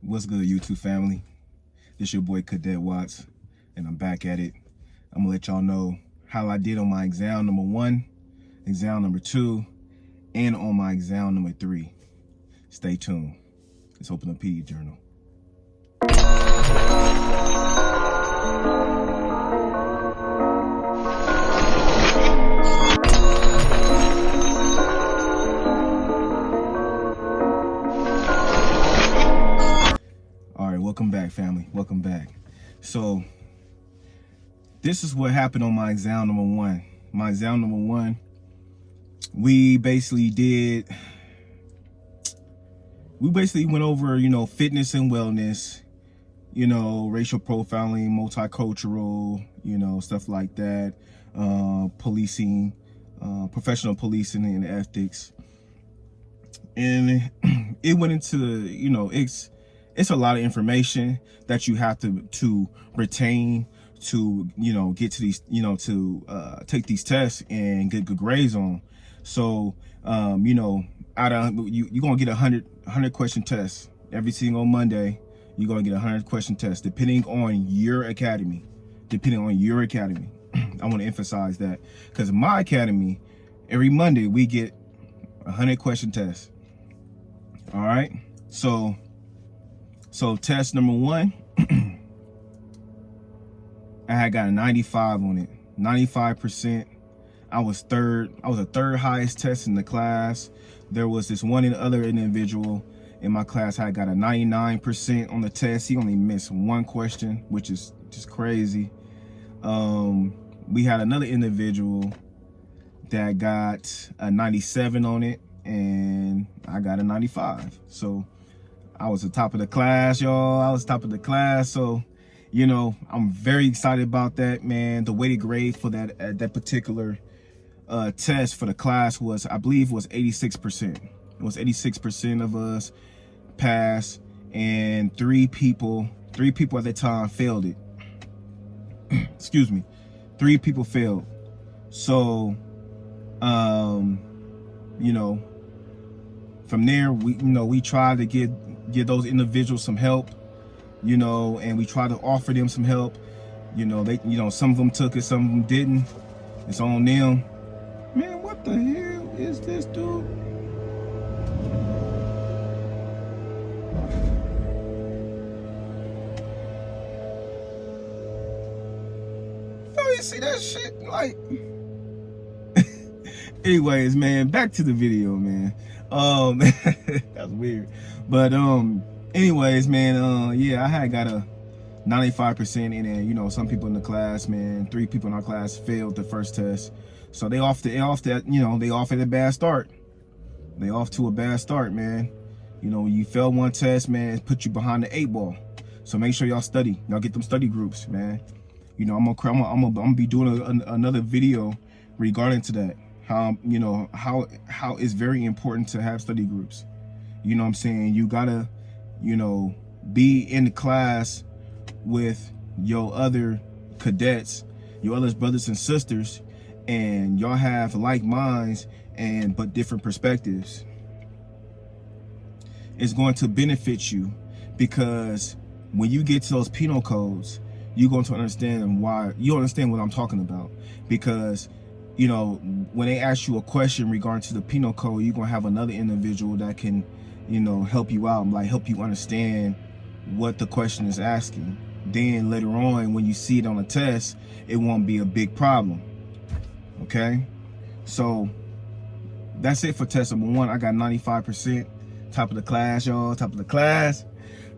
What's good, YouTube family? This your boy Cadet Watts, and I'm back at it. I'm gonna let y'all know how I did on my exam number 1, exam number 2, and on my exam number 3. Stay tuned. Let's open the PD journal. All right, welcome back, family. Welcome back. So this is what happened on my exam number 1. My exam number 1, we basically went over, fitness and wellness, racial profiling, multicultural, stuff like that, policing, professional policing and ethics. And it went into, it's a lot of information that you have to retain to, get to these, to take these tests and get good grades on. So, out of you're gonna get 100 question tests every single Monday. You're gonna get 100 question tests depending on your academy. I want to emphasize that, because my academy, every Monday we get 100 question tests. All right, so test number 1, I had got a 95 on it, 95%. I was a third highest test in the class. There was this one other individual in my class had got a 99% on the test. He only missed 1 question, which is just crazy. We had another individual that got a 97 on it, and I got a 95. So I was the top of the class, y'all. I was top of the class. So, I'm very excited about that, man. The weighted grade for that particular test for the class was, I believe, was 86%. It was 86% of us passed, and 3 people at the time failed it. Excuse me, 3 people failed. So, from there, we tried to give those individuals some help, and we tried to offer them some help. Some of them took it, some of them didn't. It's on them. Man, what the hell is this, dude? Oh, you see that shit? Like, anyways, man, back to the video, man. That's weird. But anyways, man, yeah, I had got a 95% in there. Some people in the class, man, 3 people in our class failed the first test. So they off at a bad start. They off to a bad start, man. You fail 1 test, man, it put you behind the 8 ball. So make sure y'all study. Y'all get them study groups, man. I'm gonna be doing another video regarding to that. How it's very important to have study groups. You know what I'm saying? You gotta, be in the class with your other cadets, your other brothers and sisters, and y'all have like minds but different perspectives. It's going to benefit you, because when you get to those penal codes, you're going to understand what I'm talking about. Because when they ask you a question regarding to the penal code, you're gonna have another individual that can help you out, like help you understand what the question is asking. Then later on, when you see it on a test, it won't be a big problem. Okay, so that's it for test number 1. I got 95%, top of the class, y'all, top of the class.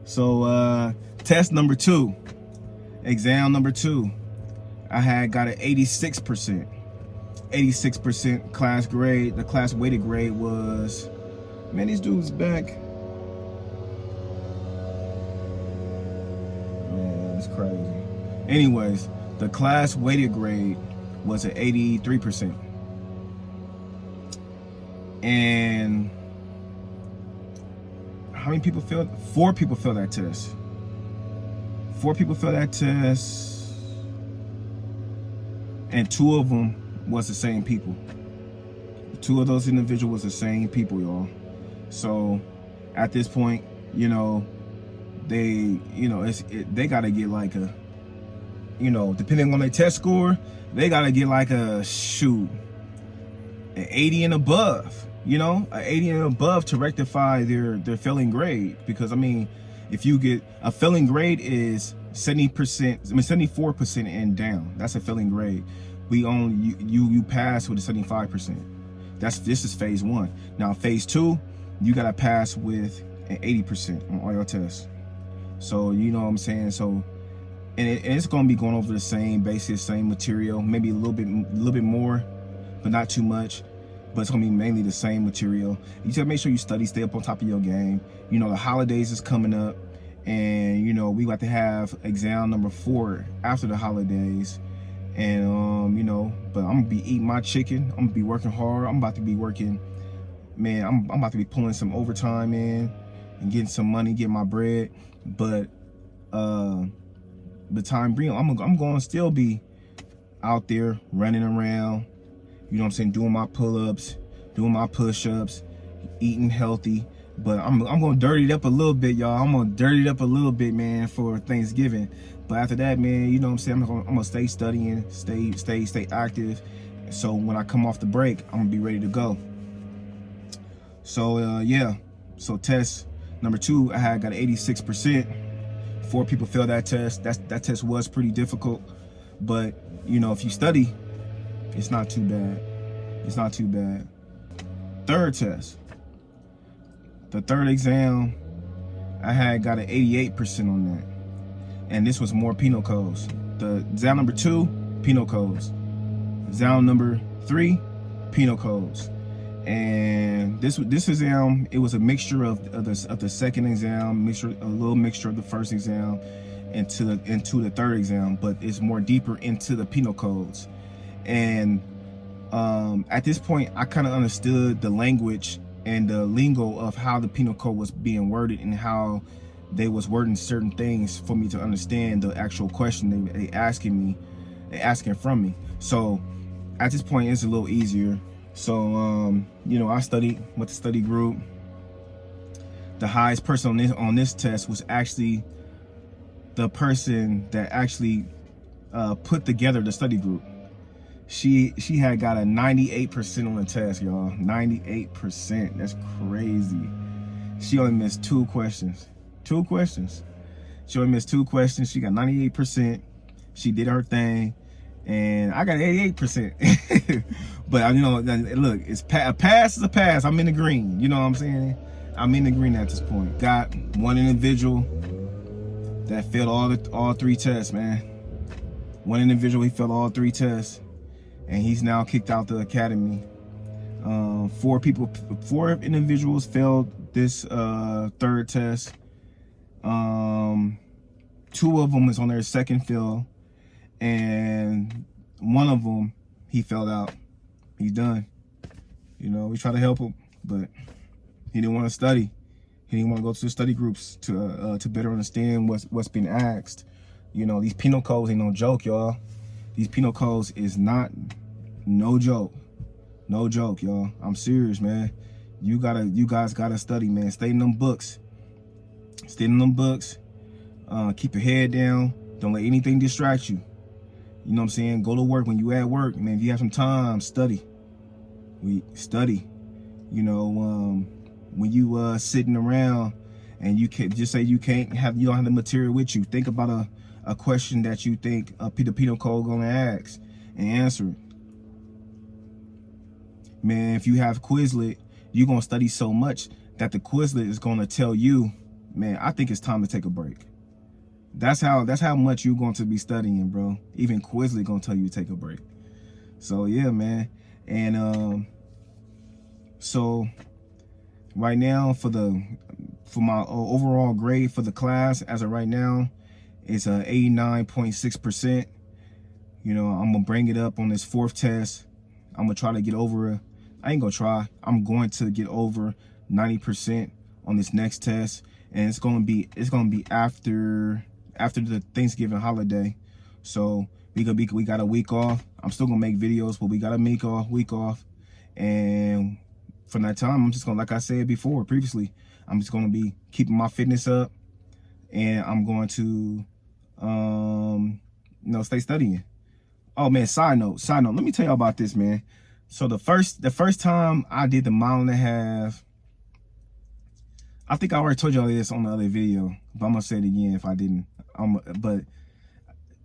So test number 2, exam number 2, I had got an 86%. 86% class grade. The class weighted grade was, man, these dudes back. Man, it's crazy. Anyways, the class weighted grade was at 83%. And how many people failed? 4 people failed that test. 4 people failed that test. And 2 of them was the same people. 2 of those individuals was the same people, y'all. So at this point, they, you know, they gotta get like a, you know, depending on their test score, they gotta get like a shoot, an 80 and above, you know, an 80 and above to rectify their failing grade. Because I mean, if you get a failing grade is 70%, I mean 74% and down. That's a failing grade. We only you pass with a 75%. This is phase 1. Now phase 2, you gotta pass with an 80% on all your tests. So you know what I'm saying. So and it's gonna be going over the same basis, same material, maybe a little bit more, but not too much. But it's gonna be mainly the same material. You just make sure you study, stay up on top of your game. You know, the holidays is coming up, and you know we got to have exam number 4 after the holidays. And you know, but I'm gonna be eating my chicken. I'm gonna be working hard. I'm about to be working, man. I'm about to be pulling some overtime in and getting some money, getting my bread. But the time being, I'm gonna still be out there running around. You know what I'm saying? Doing my pull-ups, doing my push-ups, eating healthy. But I'm gonna dirty it up a little bit, y'all. I'm gonna dirty it up a little bit, man, for Thanksgiving. But after that, man, you know what I'm saying? I'm gonna stay studying, stay active. So when I come off the break, I'm gonna be ready to go. So yeah. So test number 2, I got an 86%. 4 people failed that test. That test was pretty difficult, but you know, if you study, it's not too bad. It's not too bad. Third test. The third exam, I got an 88% on that. And this was more penal codes. The exam number 2, penal codes. Exam number 3, penal codes. And this exam, it was a mixture of the second exam, a little mixture of the first exam into the third exam, but it's more deeper into the penal codes. And at this point, I kind of understood the language and the lingo of how the penal code was being worded and how they was wording certain things for me to understand the actual question they asking from me. So at this point, it's a little easier. So you know, I studied with the study group. The highest person on this test was actually the person that actually put together the study group. She had got a 98% on the test, y'all. 98%. That's crazy. She only missed 2 questions. 2 questions. She only missed 2 questions. She got 98%. She did her thing, and I got 88%. But you know, look, a pass is a pass. I'm in the green. You know what I'm saying? I'm in the green at this point. Got one individual that failed all 3 tests, man. One individual, he failed all 3 tests, and he's now kicked out the academy. 4 individuals failed this third test. 2 of them is on their second fail, and 1 of them, he failed out. He's done. You know, we try to help him, but he didn't want to study. He didn't want to go to the study groups to better understand what's been asked. You know, these penal codes ain't no joke, y'all. These penal codes is no joke. No joke, y'all. I'm serious, man. You guys gotta study, man. Stay in them books. Stay in them books. Keep your head down. Don't let anything distract you. You know what I'm saying? Go to work. When you at work, man, if you have some time, study. Study. You know, when you sitting around and you can't just say you don't have the material with you, think about a question that you think the penal code gonna ask and answer it. Man, if you have Quizlet, you're gonna study so much that the Quizlet is gonna tell you, man, I think it's time to take a break. That's how much you're going to be studying, bro. Even Quizlet gonna tell you to take a break. So yeah, man. And so right now for my overall grade for the class as of right now, it's 89.6%. You know, I'm gonna bring it up on this 4th test. I'm gonna try to get over I'm going to get over 90% on this next test, and it's gonna be after the Thanksgiving holiday. So we got a week off. I'm still gonna make videos, but we got a week off, and from that time, I'm just gonna, like I said previously, I'm just gonna be keeping my fitness up and I'm going to, stay studying. Oh man, side note. Let me tell you about this, man. So the first time I did the 1.5 miles, I think I already told y'all this on the other video, but I'm gonna say it again if I didn't. But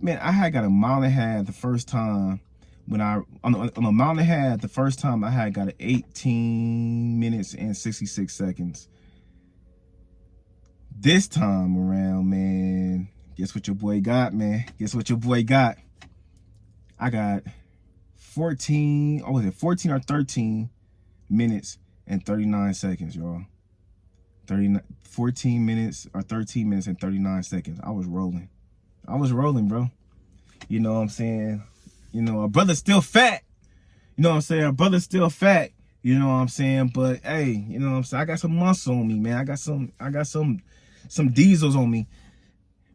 man, I had got 1.5 miles the first time when on a 1.5 miles the first time I had got 18 minutes and 66 seconds. This time around, man, guess what your boy got, man? Guess what your boy got? I got 14 or 13 minutes and 39 seconds, y'all. 14 minutes or 13 minutes and 39 seconds. I was rolling, bro. You know what I'm saying? You know, a brother's still fat. You know what I'm saying? A brother's still fat. You know what I'm saying? But hey, you know what I'm saying? I got some muscle on me, man. I got some diesels on me.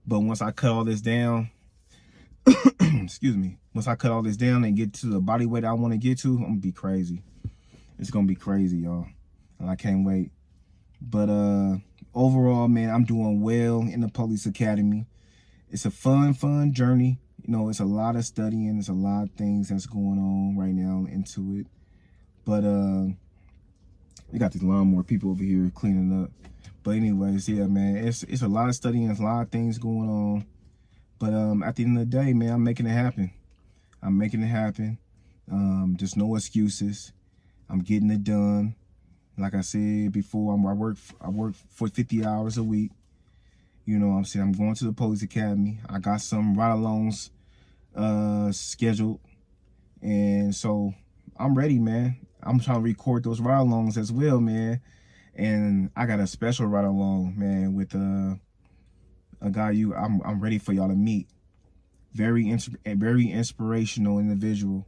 But once I cut all this down, excuse me. Once I cut all this down and get to the body weight I want to get to, I'm gonna be crazy. It's gonna be crazy, y'all. And I can't wait. But overall, man, I'm doing well in the police academy. It's a fun journey. You know, it's a lot of studying. There's a lot of things that's going on right now into it. But we got these lawnmower people over here cleaning up. But anyways, yeah, man, it's a lot of studying. There's a lot of things going on. But at the end of the day, man, I'm making it happen. I'm making it happen. Just no excuses. I'm getting it done. Like I said before, I work for 50 hours a week. You know what I'm saying? I'm going to the police academy. I got some ride-alongs scheduled. And so I'm ready, man. I'm trying to record those ride-alongs as well, man. And I got a special ride-along, man, with a guy I'm ready for y'all to meet. Very inspirational individual.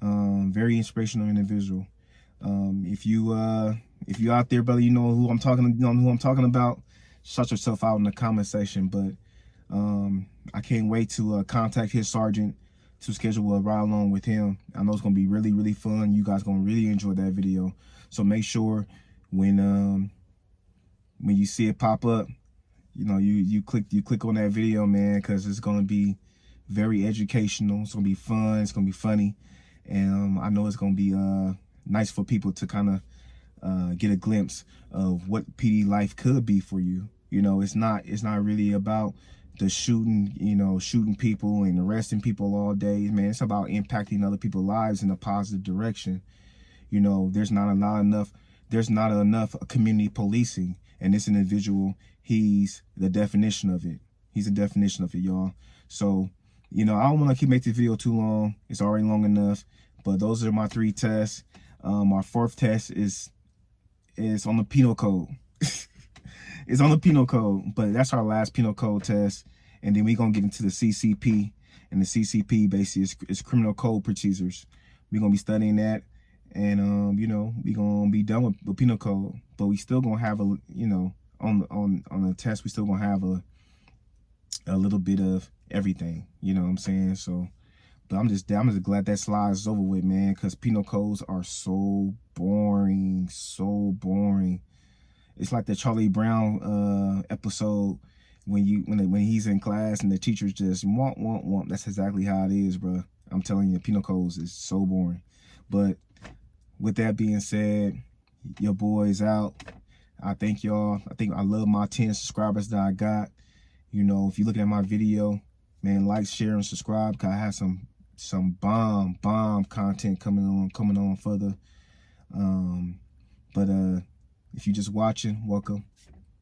Very inspirational individual. If you out there, brother, you know who I'm talking about. Shout yourself out in the comment section. But I can't wait to contact his sergeant to schedule a ride along with him. I know it's gonna be really fun. You guys gonna really enjoy that video. So make sure when you see it pop up, you know, you click on that video, man, because it's gonna be very educational. It's gonna be fun. It's gonna be funny, and I know it's gonna be nice for people to kind of get a glimpse of what PD life could be for you. You know, it's not really about the shooting people and arresting people all day, man. It's about impacting other people's lives in a positive direction. You know, there's not enough community policing, and this individual, he's the definition of it. He's the definition of it, y'all. So, you know, I don't want to keep making this video too long. It's already long enough. But those are my 3 tests. Our 4th test is on the penal code. It's on the penal code, but that's our last penal code test. And then we're going to get into the CCP. And the CCP basically is criminal code procedures. We're going to be studying that. And, you know, we're going to be done with the penal code. But we still going to have on the test, we still going to have a little bit of everything. You know what I'm saying? So, but I'm just glad that slide is over with, man, because penal codes are so boring. It's like the Charlie Brown episode when he's in class and the teachers just want. That's exactly how it is, bro. I'm telling you, penal codes is so boring. But with that being said, your boy's out. I thank y'all. I love my 10 subscribers that I got. You know, if you're looking at my video, man, like, share, and subscribe, because I have some bomb content coming on further. But if you're just watching, welcome.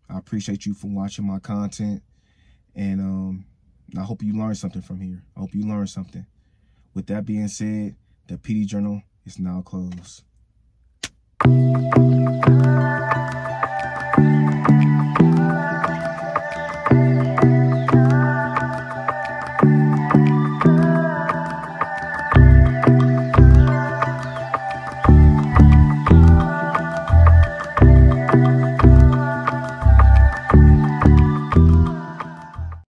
I appreciate you for watching my content, and I hope you learned something from here. I hope you learned something. With that being said, the PD Journal is now closed.